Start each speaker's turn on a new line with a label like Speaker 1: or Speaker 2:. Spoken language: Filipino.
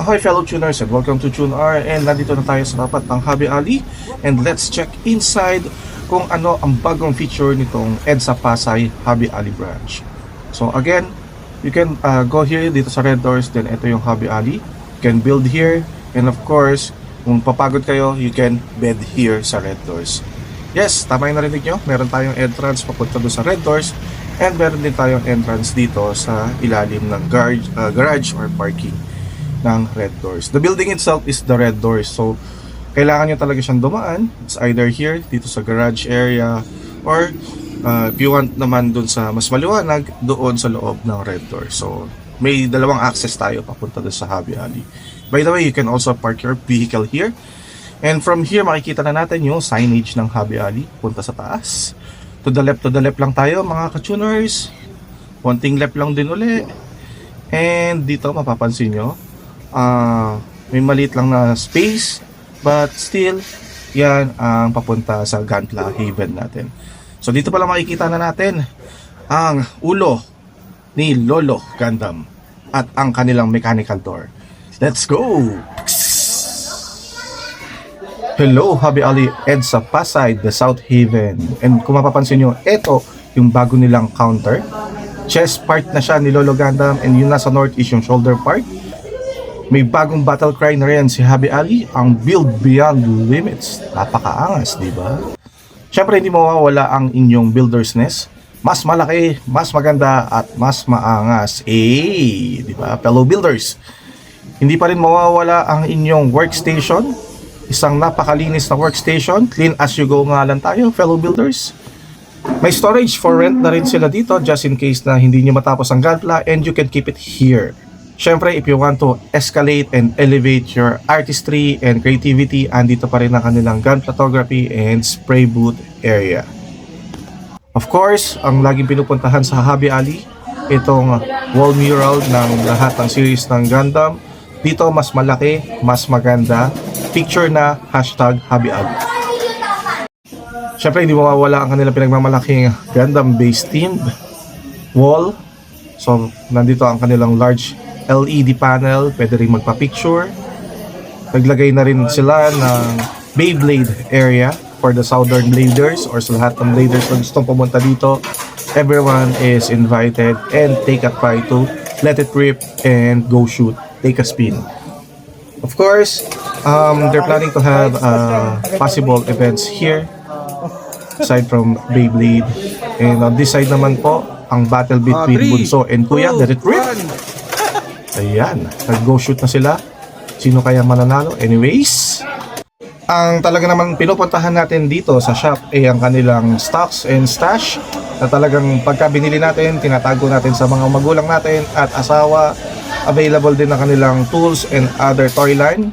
Speaker 1: Ahoy fellow tuners and welcome to TuneR, and nandito na tayo sa tapat ng Hobby Alley, and let's check inside kung ano ang bagong feature nitong EDSA Pasay Hobby Alley branch. So again, you can go here dito sa Red Doors, then ito yung Hobby Alley. You can build here, and of course kung papagod kayo, you can bed here sa Red Doors. Yes, tama yung narinig nyo, meron tayong entrance papunta doon sa Red Doors, and meron din tayong entrance dito sa ilalim ng garage or parking ng Red Doors. The building itself is the Red Doors, so kailangan nyo talaga siyang dumaan. It's either here, dito sa garage area, or if you want naman dun sa mas maliwanag, doon sa loob ng Red Doors. So may dalawang access tayo papunta dun sa Hobby Alley. By the way, you can also park your vehicle here, and from here makikita na natin yung signage ng Hobby Alley punta sa taas. To the left lang tayo mga ka-tuners. Konting left lang din uli, and dito mapapansin nyo may maliit lang na space, but still yan ang papunta sa Gantla Haven natin. So dito pala makikita na natin ang ulo ni Lolo Gundam at ang kanilang mechanical door. Let's go! Hello Hobby Alley, EDSA Pasay, the South Haven. And kung mapapansin nyo, ito yung bago nilang counter. Chest part na siya ni Lolo Gundam, and yung nasa north is yung shoulder part. May bagong battle cry na rin si Hobby Alley, ang Build Beyond Limits. Napakaangas, di ba? Siyempre hindi mawawala ang inyong builder's nest. Mas malaki, mas maganda, at mas maangas. Di ba? Fellow builders, hindi pa rin mawawala ang inyong workstation. Isang napakalinis na workstation. Clean as you go nga lang tayo, fellow builders. May storage for rent na rin sila dito, just in case na hindi nyo matapos ang Gunpla, and you can keep it here. Siyempre, if you want to escalate and elevate your artistry and creativity, andito pa rin ang kanilang gun photography and spray booth area. Of course, ang laging pinupuntahan sa Hobby Alley, itong wall mural ng lahat ng series ng Gundam. Dito mas malaki, mas maganda. Picture na #Hobby Alley. Siyempre, hindi mawawala ang kanilang pinagmamalaking Gundam-based themed wall. So, nandito ang kanilang large LED panel, pwede rin magpa-picture. Naglagay na rin sila ng Beyblade area for the Southern Bladers, or sa lahat ng Bladers na gustong pumunta dito. Everyone is invited, and take a try to let it rip and go shoot, take a spin. Of course, they're planning to have possible events here aside from Beyblade. And on this side naman po, ang battle between Bunso and Kuya, let it rip. Ayan, nag-go shoot na sila. Sino kaya mananalo? Anyways, ang talaga naman pinupuntahan natin dito sa shop ay ang kanilang stocks and stash, na talagang pagka binili natin, tinatago natin sa mga magulang natin at asawa. Available din ang kanilang tools and other toy line.